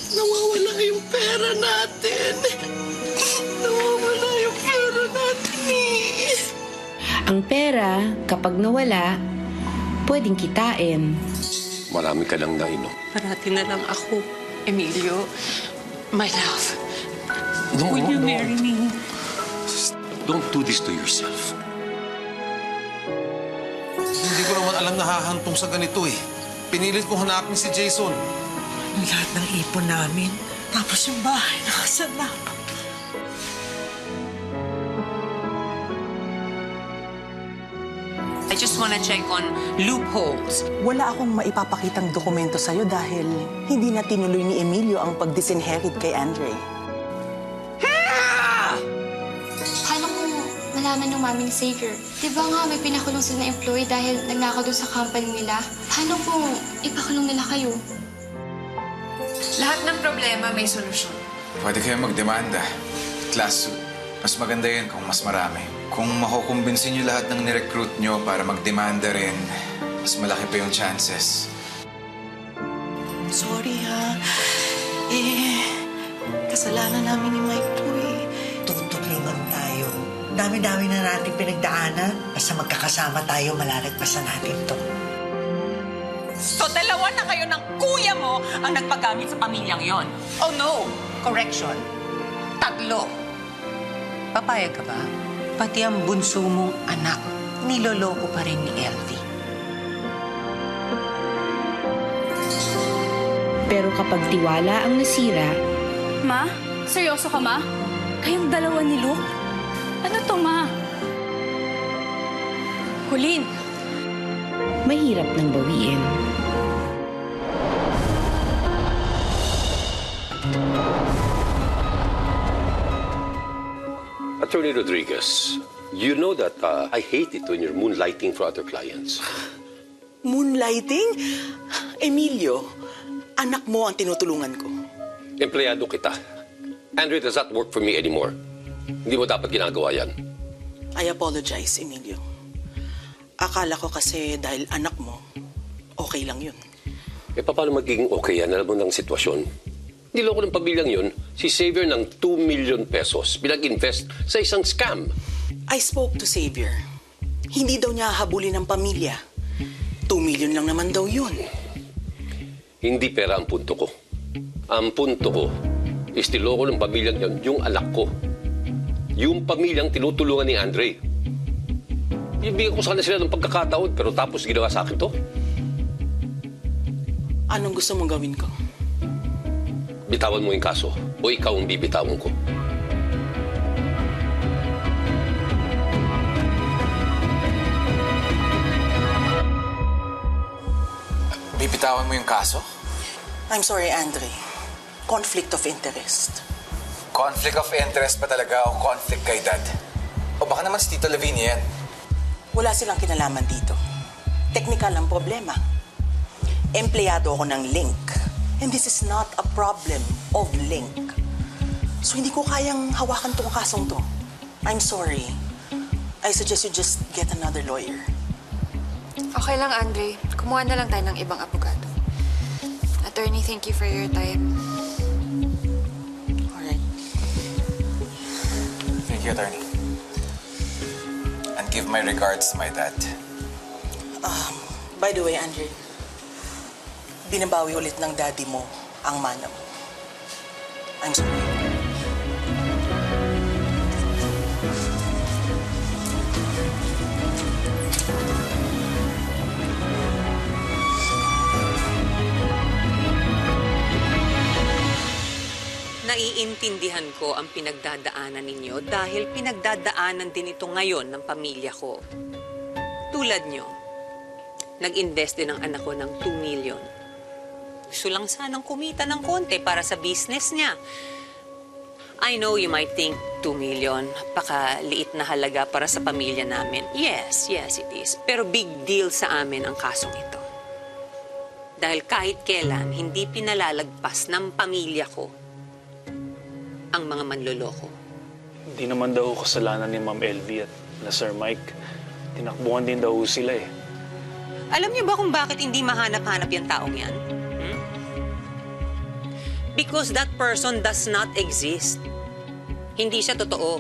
Nawawala yung pera natin. Nawawala yung pera natin eh. Ang pera, kapag nawala, pwedeng kitain. Marami ka lang nainom. Parati na lang ako, Emilio. My love. No, Will you marry me? Don't do this to yourself. Hindi ko naman alam na hahantong sa ganito eh. Pinilit ko hanapin si Jason. Lahat ng ipon namin. Tapos yung bahay nakasanap. I just wanna check on loopholes. Wala akong maipapakitang dokumento sa'yo dahil hindi na tinuloy ni Emilio ang pag-disinherit kay Andre. Paano kung malaman ng mami ni Xavier? Di ba nga may pinakulong sila na employee dahil nagnakaw doon sa company nila? Paano kung ipakulong nila kayo? Lahat ng problema may solusyon. Pwede kayo magdemanda. Class suit. Mas maganda yun kung mas marami. Kung makukumbinsin nyo lahat ng nirecruit nyo para magdemanda rin, mas malaki pa yung chances. Sorry ha. Kasalanan namin ni Mike to eh. Tutulungan tayo. Dami-dami na natin pinagdaanan. Basta magkakasama tayo, malalagpasan natin to. So, dalawa na kayo ng kuya mo ang nagpagamit sa pamilyang yon. Oh no! Correction. Tatlo. Papayag ka ba? Pati ang bunso mong anak, niloloko pa rin ni Elvie. Pero kapag tiwala ang nasira, Ma? Seryoso ka, Ma? Kayong dalawa ni Luke? Ano to, Ma? Colleen! mahirap nang bawiin. Attorney Rodriguez, you know that I hate it when you're moonlighting for other clients. Moonlighting? Emilio, anak mo ang tinutulungan ko. Empleyado kita. Andre does not work for me anymore. Hindi mo dapat ginagawa yan. I apologize, Emilio. Akala ko kasi dahil anak mo, okay lang yun. Eh, paano magiging okay yan? Alam mo ng sitwasyon. Niloko ng pamilyang yun, si Xavier ng 2 million pesos. Pinag-invest sa isang scam. I spoke to Xavier. Hindi daw niya habulin ng pamilya. 2 million lang naman daw yun. Hindi pera ang punto ko. Ang punto ko is niloko ng pamilyang yun, yung anak ko. Yung pamilyang tinutulungan ni Andre. Ibigay ko sana sila ng pagkakataon, pero tapos ginawa sa akin to. Anong gusto mong gawin ko? Bitawan mo yung kaso, o ikaw ang bibitawan ko. Bibitawan mo yung kaso? I'm sorry, Andre. Conflict of interest. Conflict of interest ba talaga o conflict kay Dad? O baka naman si Tito Lavinia yan? Wala silang kinalaman dito. Technical ang problema. Empleyado ako ng Link. And this is not a problem of Link. So hindi ko kayang hawakan tong kasong to. I'm sorry. I suggest you just get another lawyer. Okay lang, Andre. Kumuha na lang tayo ng ibang abogado. Attorney, thank you for your time. Alright. Thank you, Attorney. And give my regards to my dad. By the way, Andre, binabawi ulit ng daddy mo ang mana mo. I'm sorry. Naiintindihan ko ang pinagdadaanan ninyo dahil pinagdadaanan din ito ngayon ng pamilya ko. Tulad nyo, nag-invest din ang anak ko ng 2 million. Gusto lang sanang kumita ng konti para sa business niya. I know you might think 2 million, pakaliit na halaga para sa pamilya namin. Yes, it is. Pero big deal sa amin ang kasong ito. Dahil kahit kailan, hindi pinalalagpas ng pamilya ko ang mga manloloko. Hindi naman daw kasalanan ni Ma'am LV at na Sir Mike. Tinakbuhan din daw sila eh. Alam niyo ba kung bakit hindi mahanap-hanap yung taong yan? Because that person does not exist. Hindi siya totoo.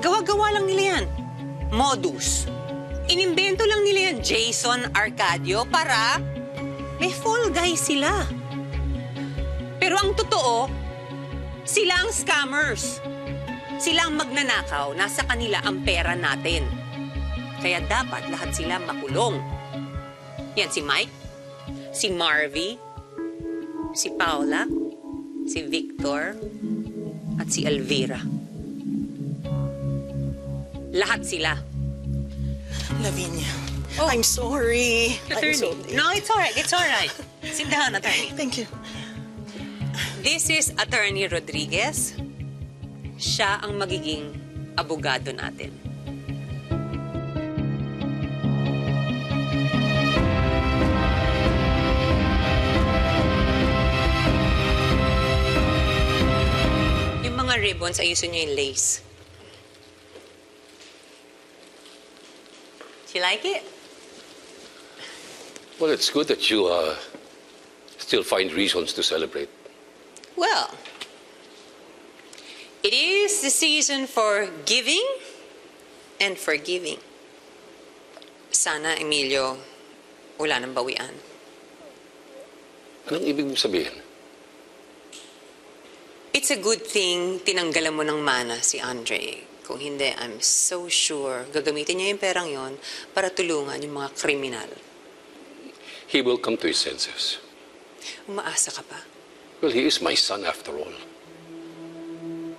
Gawa-gawa lang nila yan. Modus. Inimbento lang nila yan, Jason Arcadio, para may fall guy sila. Pero ang totoo, sila ang scammers. Sila ang magnanakaw. Nasa kanila ang pera natin. Kaya dapat lahat sila makulong. Yan si Mike, si Marvy, si Paula, si Victor, at si Elvira. Lahat sila. Lavinia, I'm sorry. Attorney. No, it's all right. It's all right. Sit down, attorney. Thank you. This is Attorney Rodriguez. Siya ang magiging abogado natin. Yung mga ribbons, ayusin niyo yung lace. Do you like it? Well, it's good that you still find reasons to celebrate. Well, it is the season for giving and forgiving. Sana, Emilio, wala nang bawian. Anong ibig mong sabihin? It's a good thing tinanggalan mo ng mana si Andre. Kung hindi, I'm so sure gagamitin niya yung perang yon para tulungan yung mga kriminal. He will come to his senses. Umaasa ka pa? Well, he is my son after all.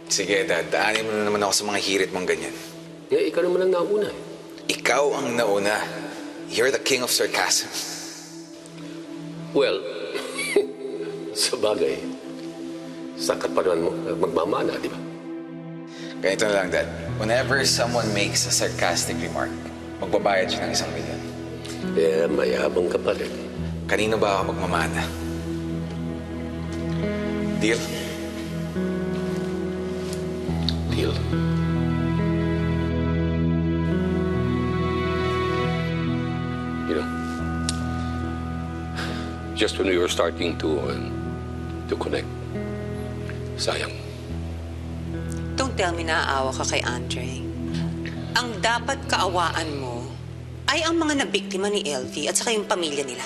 Sige, Dad. Daanin mo na naman ako sa mga hirit mong ganyan. Ikaw naman ang nauna. Ikaw ang nauna. You're the king of sarcasm. Well, sa bagay, sa kapanan mo, magmamana, di ba? Ganito na lang, Dad. Whenever someone makes a sarcastic remark, magbabayad siya ng 1 million. Mayabang ka pa rin. Kanino ba ako magmamana? Deal? Deal. You know, just when we were starting to connect, sayang. Don't tell me naaawa ka kay Andre. Ang dapat kaawaan mo ay ang mga nabiktima ni LV at saka yung pamilya nila.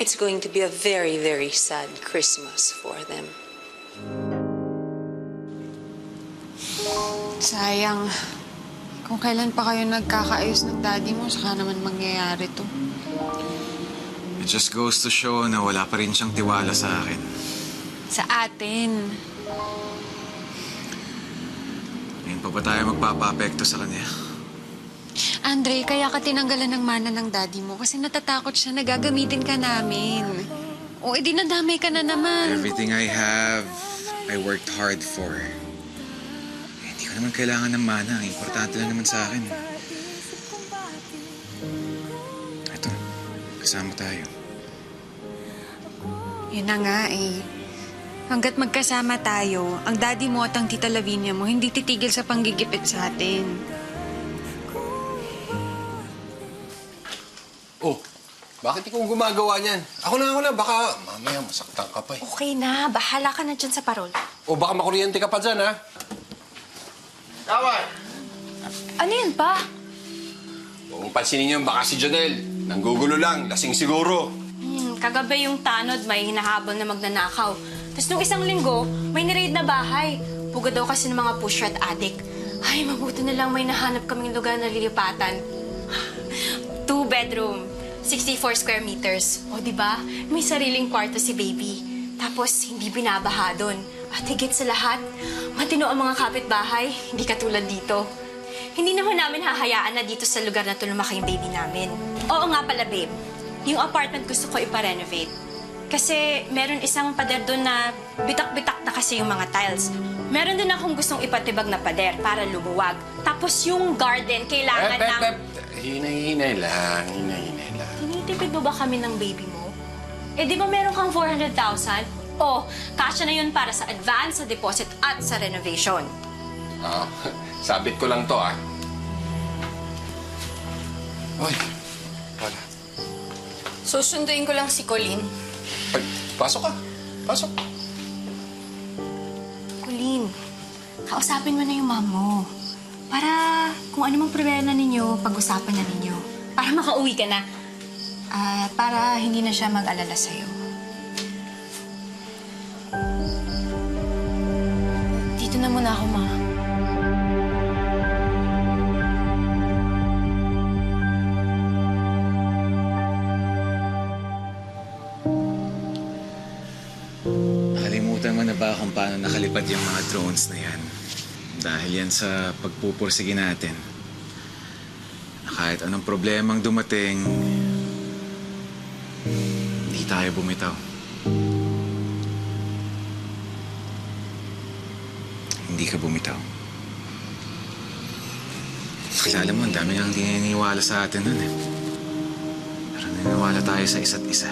It's going to be a very, very sad Christmas for them. Sayang. Kung kailan pa kayo nagkakaayos ng daddy mo, saka naman mangyayari to. It just goes to show na wala pa rin siyang tiwala sa akin. Sa atin. Ngayon pa ba tayo magpapapekto sa kanya? Andre, kaya ka tinanggalan ng mana ng daddy mo kasi natatakot siya na gagamitin ka namin. O, edi nadamay ka na naman. Everything I have, I worked hard for. Hindi ko naman kailangan ng mana. Importante lang naman sa akin. Ito, kasama tayo. Yun na nga eh. Hanggat magkasama tayo, ang daddy mo at ang tita Lavinia mo hindi titigil sa panggigipit sa atin. Oh, bakit ikaw gumagawa niyan? Ako na. Baka mamaya masaktan ka pa eh. Okay na, bahala ka na dyan sa parol. O baka makuryente ka pa dyan, ha? Kawan! Ano yan pa? Huwag mong pansinin niyo, baka si Janelle. Nanggugulo lang, lasing siguro. Kagabi yung tanod may hinahabol na magnanakaw. Tapos nung isang linggo, may niraid na bahay. Puga daw kasi ng mga pusher at addict. Ay, mabuti na lang may nahanap kaming lugar na lilipatan. 2-bedroom, 64 square meters. O, diba? May sariling kwarto si baby. Tapos, hindi binabaha doon. At higit sa lahat, matino ang mga kapitbahay. Hindi katulad dito. Hindi naman namin hahayaan na dito sa lugar na to lumaki yung baby namin. Oo nga pala, babe. Yung apartment gusto ko ipa-renovate. Kasi meron isang pader doon na bitak-bitak na kasi yung mga tiles. Meron din akong gustong ipatibag na pader para lumuwag. Tapos yung garden, kailangan ng... Hinay-hinay lang. Tinitipid mo ba kami ng baby mo? Eh, di ba meron kang 400,000? O, kasya na yun para sa advance, sa deposit, at sa renovation. Oo. Sabit ko lang to, ah. Uy, wala. Susunduin ko lang si Colleen. Ay, pasok ka. Pasok. Colleen, kausapin mo na yung mom mo. Para kung ano mang problema ninyo, pag-usapan na ninyo. Para makauwi ka na. At para hindi na siya mag-alala sa'yo. Dito na muna ako, ma. Nakalimutan mo na ba kung paano nakalipad yung mga drones na yan? Dahil yan sa pagpupursige natin. Na kahit anong problemang dumating, hindi tayo bumitaw. Hindi ka bumitaw. Kasi alam mo, ang dami nga hindi naniniwala sa atin nun eh. Pero naniniwala tayo sa isa't isa.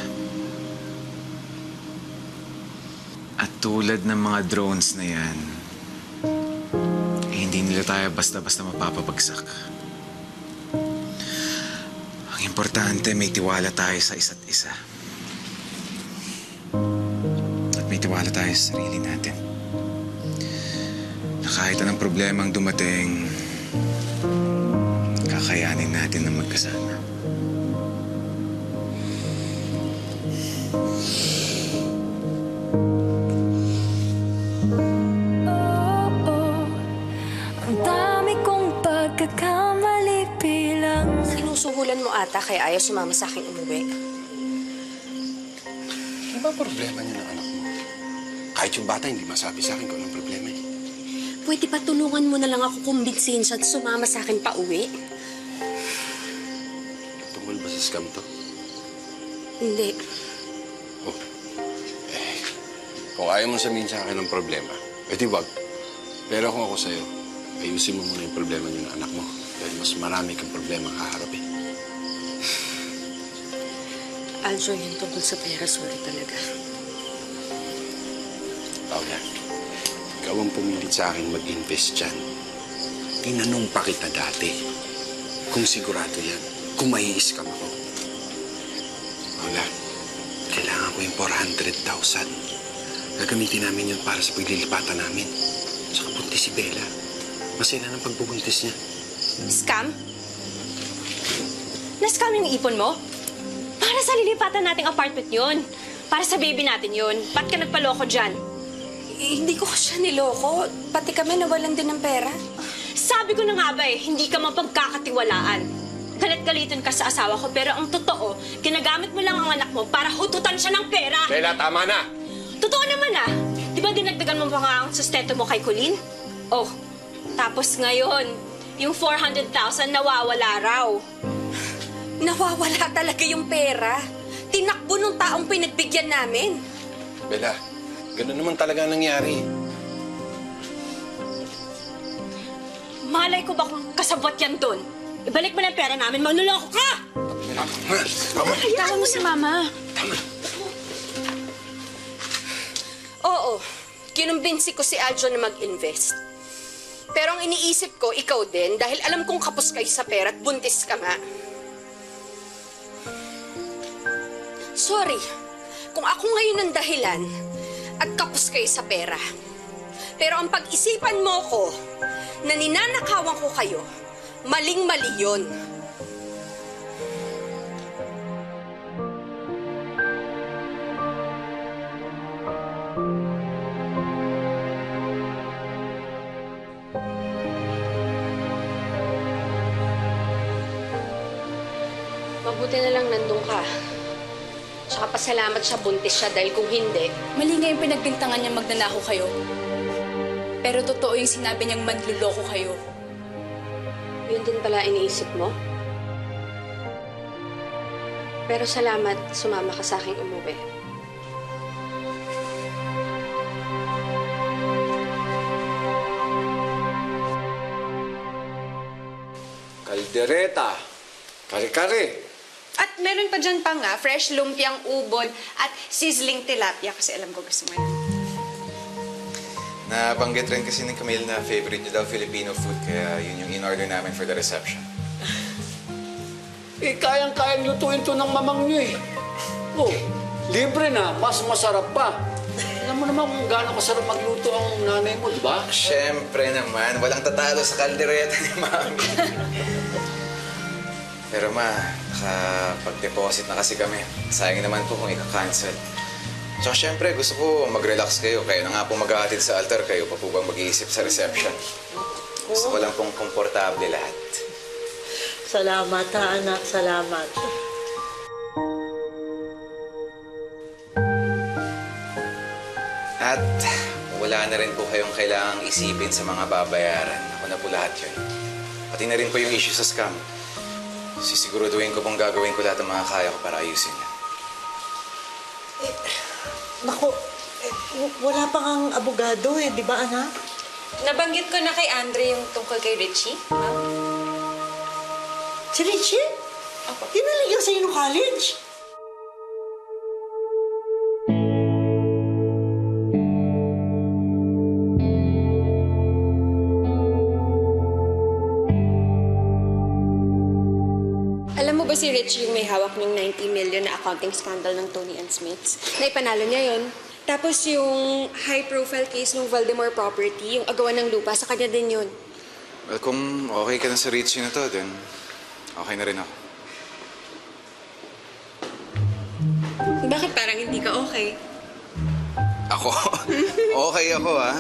At tulad ng mga drones na yan, eh, hindi nila tayo basta-basta mapapabagsak. Ang importante, may tiwala tayo sa isa't isa. At may tiwala tayo sa sarili natin. Na kahit anong problemang dumating, kakayanin natin na magkasama. Sinusuhulan mo ata kaya ayaw sumama sa akin umuwi. Ano ba problema niyo ng anak mo? Kahit yung bata hindi masabi sa akin kung anong problema eh. Pwede ba tulungan mo na lang ako kumbinsin siya at sumama sa akin pa uwi? Tungkol ba sa scam to? Hindi. Oh. Kung ayaw mo sabihin sa akin ng problema, edi wag. Pero kung ako sa'yo, ayusin mo muna yung problema niyo ng anak mo. Dahil mas marami kang problema kaharapin. Aljo, yun tungkol sa pera. Sorry talaga. Paula, ikaw ang pumilit sa akin mag-invest dyan. Tinanong pa kita dati kung sigurado yan, kung mai-scam ako. Paula, kailangan ko yung 400,000. Gagamitin namin yun para sa paglilipatan namin. Saka buntis si Bella. Masaya ng pagbubuntis niya. Scam? Na-scam yung ipon mo? Para sa lilipatan nating apartment yun. Para sa baby natin yun. Ba't ka nagpaloko dyan? Hindi ko siya niloko. Pati kami nawalan din ng pera. Sabi ko na nga ba hindi ka mapagkakatiwalaan. Galit-galitan ka sa asawa ko, pero ang totoo, ginagamit mo lang ang anak mo para hututan siya ng pera. Bella, tama na! Totoo naman Di ba dinagdagan mo pa nga ang sustento mo kay Colleen? Oh, tapos ngayon, yung 400,000 nawawala raw. Nawawala talaga yung pera. Tinakbo nung taong pinagbigyan namin. Bella, ganun naman talaga nangyari. Malay ko ba kung kasabot yan doon? Ibalik mo na yung pera namin, manluloko ka! Hayaan mo si Mama. Oo, kinumbinsi ko si Aljo na mag-invest. Pero ang iniisip ko, ikaw din, dahil alam kong kapos kayo sa pera at buntis ka nga. Sorry, kung ako ngayon ang dahilan at kapos kayo sa pera. Pero ang pag-isipan mo ko na ninanakawan ko kayo, maling-mali yun. Mabuti na lang nandun ka. Tsaka pasalamat siya, buntis siya dahil kung hindi... Mali nga yung pinagbintangan niya magnanakaw kayo. Pero totoo yung sinabi niyang manluloko kayo. Yun din pala iniisip mo? Pero salamat, sumama ka sa aking umuwi. Kaldereta. Kare-kare. At meron pa dyan pa nga, fresh lumpiang ubod at sizzling tilapia kasi alam ko gusto mo yun. Nabanggit rin kasi ni Camille na favorite niya daw Filipino food, kaya yun yung in-order namin for the reception. Eh, kayang-kayang lutuin to ng mamang niyo eh. Oh, libre na, mas masarap pa. Alam mo naman kung gaano kasarap magluto ang nanay mo, di ba? Siyempre naman, walang tatalo sa kaldereta ni Mami. Pero ma, nakapag-deposit na kasi kami. Sayang naman po kung ika-cancel. Tsaka siyempre, gusto ko mag-relax kayo. Kayo na nga po mag-aatid sa altar. Kayo pa po bang mag-iisip sa reception? Gusto ko lang pong komportable lahat. Salamat ha, anak. Salamat. At wala na rin po kayong kailangang isipin sa mga babayaran. Ako na po lahat yun. Pati na rin po yung issue sa scam. Sisiguraduhin ko pong gagawin ko lahat ng mga kaya ko para ayusin yan. Naku, wala pa kang abogado eh, di ba anak? Nabanggit ko na kay Andre yung tungkol kay Richie, ma'am. Si Richie? Tinaligaw sa'yo ng college? Alam mo ba si Richie yung may hawak ng 90 million na accounting scandal ng Tony and Smiths? Naipanalo niya yon. Tapos yung high-profile case ng Valdemar property, yung agawan ng lupa, sa kanya din yun. Well, kung okay ka na sa Richie na to, then okay na rin ako. Bakit parang hindi ka okay? Ako? Okay ako, ah.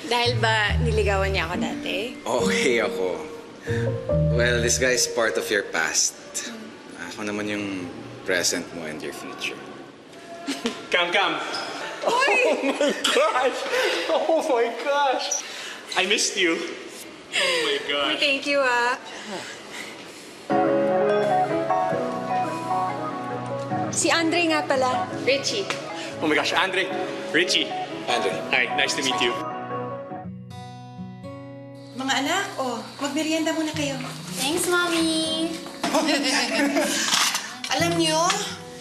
Dahil ba niligawan niya ako dati? Okay ako. Well, this guy is part of your past. Ako naman yung present mo and your future. Cam! Oh my gosh! Oh my gosh! I missed you. Oh my gosh. Thank you, ah. Si Andre nga pala. Richie. Oh my gosh, Andre. Richie. Andre. Hi, nice to meet you. Mga anak, magmerienda muna kayo. Thanks, Mommy! Alam niyo,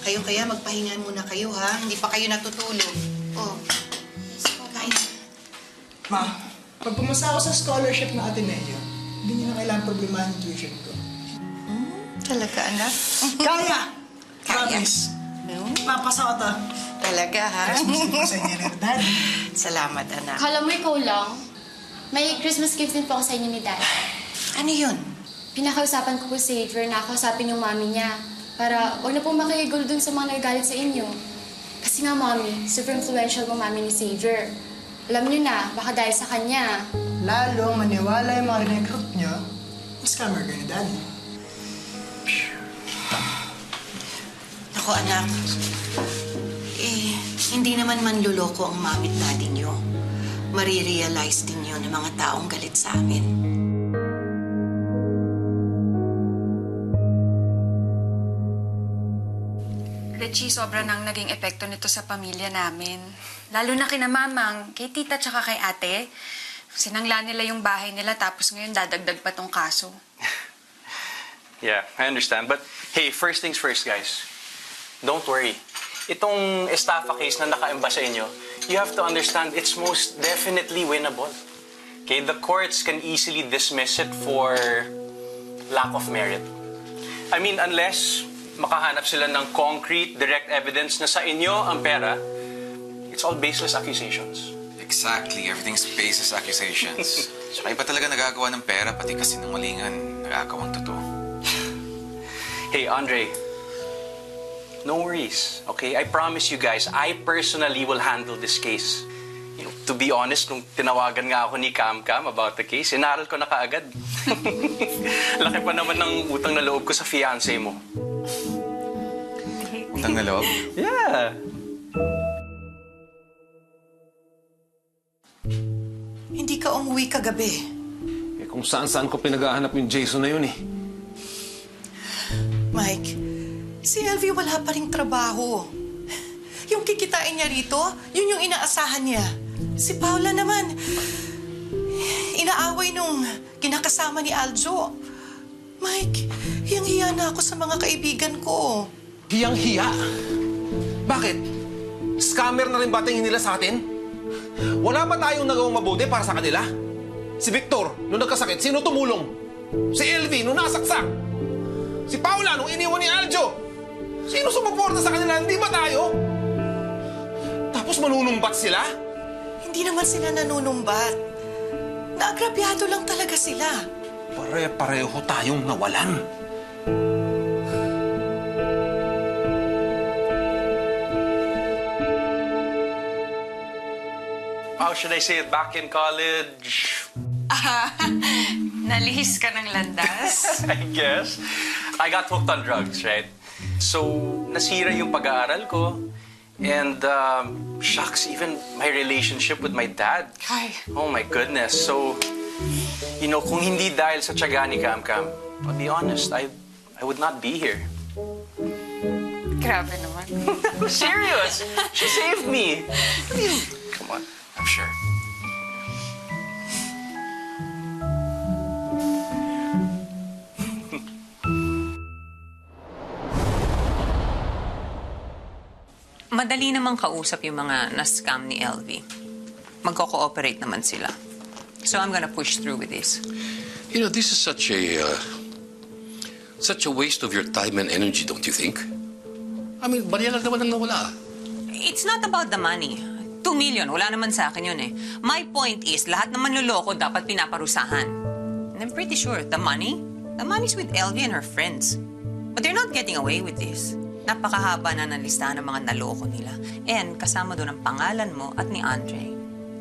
kayo kaya magpahinga muna kayo ha. Hindi pa kayo natutulog. Kain. Ma, pag pumasa ako sa scholarship na Ateneo, hindi niyo na kailangan problemahan yung tuition ko. Talaga, anak? Kaya! Promise. Papasa ko to. Talaga, ha? Christmas gift ko sa inyo ni Daddy. Salamat, anak. Kala mo ikaw lang? May Christmas gift din po ako sa inyo ni Dad. Ano yun? Pinakausapan ko po si Xavier na kausapin yung mami niya para huwag na po makikigulo dun sa mga nagagalit sa inyo. Kasi nga, Mami, super influential mo mami ni Xavier. Alam niyo na, baka dahil sa kanya. Lalong maniwala yung mga recruit niyo, mas scammer ka ni Daddy. Ako, anak. Hindi naman manluloko ang mami at daddy niyo. Marirealize din yun ng mga taong galit sa amin. Richie, sobra nang naging epekto nito sa pamilya namin. Lalo na kina mamang, kay tita tsaka kay ate. Sinangla nila yung bahay nila tapos ngayon dadagdag pa tong kaso. Yeah, I understand. But hey, first things first, guys. Don't worry. Itong estafa case na nakaimba sa inyo, you have to understand it's most definitely winnable. Okay, the courts can easily dismiss it for lack of merit. I mean, unless makahanap sila ng concrete, direct evidence na sa inyo ang pera, it's all baseless accusations. Exactly. Everything's baseless accusations. Tsaka iba talaga nagagawa ng pera, pati kasi ng malingan, nagagawang totoo. Hey, Andre, no worries, okay? I promise you guys, I personally will handle this case. You know, to be honest, nung tinawagan nga ako ni Cam about the case, inaral ko na kaagad. Laki pa naman ng utang na loob ko sa fiancé mo. Utang na loob? Yeah. Hindi ka umuwi kagabi. Eh, kung Kung saan-saan ko pinaghahanap yung Jason na yun eh. Mike, si Elvie wala pa ring trabaho. Yung kikitain niya rito, yun yung inaasahan niya. Si Paula naman, inaaway nung kinakasama ni Aljo. Mike, hiyang-hiya na ako sa mga kaibigan ko. Hiyang-hiya? Bakit? Scammer na rin ba tingin nila sa atin? Wala ba tayong nagawang mabuti para sa kanila? Si Victor, nung nagkasakit, sino tumulong? Si Elvie, nung nasaksak? Si Paula, nung iniwan ni Aljo? Sino sumuporta sa kanila? Hindi ba tayo? Tapos manunumbat sila? Hindi naman sila nanunumbat. Naagrabyado lang talaga sila. Pare-pareho tayong nawalan. How should I say it? Back in college, Nalihis ka ng landas? I guess. I got hooked on drugs, right? So, nasira yung pag-aaral ko. And, shucks, even my relationship with my dad. Ay. Oh my goodness. So, you know, kung hindi dahil sa tiyaga ni Cam-Cam, I'll be honest, I would not be here. Grabe naman. Serious? She saved me. Come on, I'm sure. Madali namang kausap yung mga na-scam ni LV. Magko-cooperate naman sila. So I'm gonna push through with this. You know, this is such a waste of your time and energy, don't you think? I mean, bariya lang naman ang nawala. It's not about the money. 2 million, wala naman sa akin yun eh. My point is, lahat naman luloko dapat pinaparusahan. And I'm pretty sure the money's with LV and her friends. But they're not getting away with this. Napakahaba na ng listahan ng mga naloko nila. And kasama doon ang pangalan mo at ni Andre.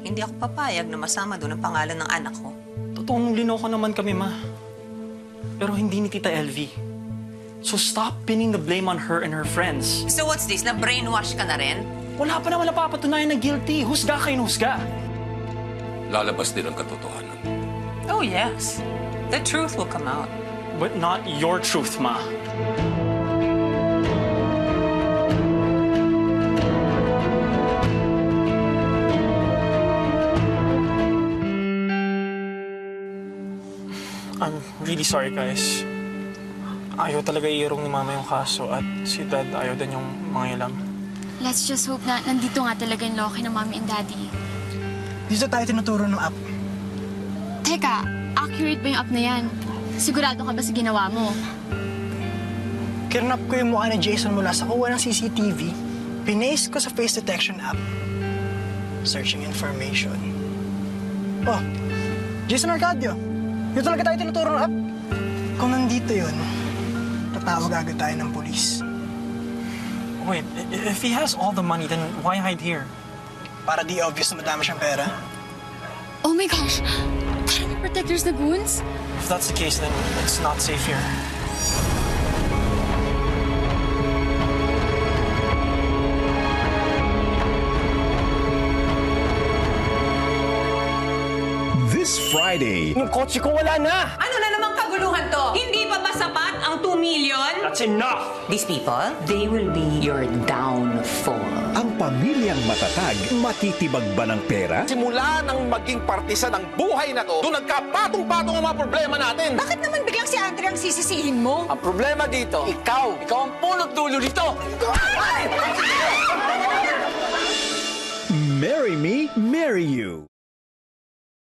Hindi ako papayag na masama doon ang pangalan ng anak ko. Totoong linoko naman kami, ma. Pero hindi ni Tita LV. So stop pinning the blame on her and her friends. So what's this? Na-brainwash ka na rin? Wala pa naman napapatunayan na guilty. Husga kayo ng husga. Lalabas din ang katotohanan. Oh, yes. The truth will come out. But not your truth, ma. I'm really sorry, guys. Ayaw talaga iirong ni Mama yung kaso at si Dad ayaw din yung mga ilam. Let's just hope na nandito nga talaga yung Loki ng Mommy and Daddy. Dito tayo tinuturo ng app. Teka, accurate ba yung app na yan? Sigurado ka ba sa ginawa mo? Kirnap ko yung mukha ni Jason mula sa kuha ng CCTV, pinaste ko sa face detection app. Searching information. Oh, Jason Arcadio. Dito talaga tayo tinuturo ng app. Kung nandito yun, tatawag agad tayo ng polis. Wait, if he has all the money, then why hide here? Para di obvious na madami siyang pera. Oh my gosh! Parang may protectors na goons? If that's the case, then it's not safe here. This Friday, Yung kotse ko wala na! Ano na namang kaguluhan to? Hindi pa ba sapat ang 2 million? That's enough! These people, they will be your downfall. ang pamilyang matatag, matitibag ba ng pera? Simula nang maging partisa ng buhay na to, doon nagkapatong-patong ang mga problema natin. Bakit naman biglang si Andre ang sisisihin mo? Ang problema dito, ikaw ang punot dulo nito! Marry Me, Marry You.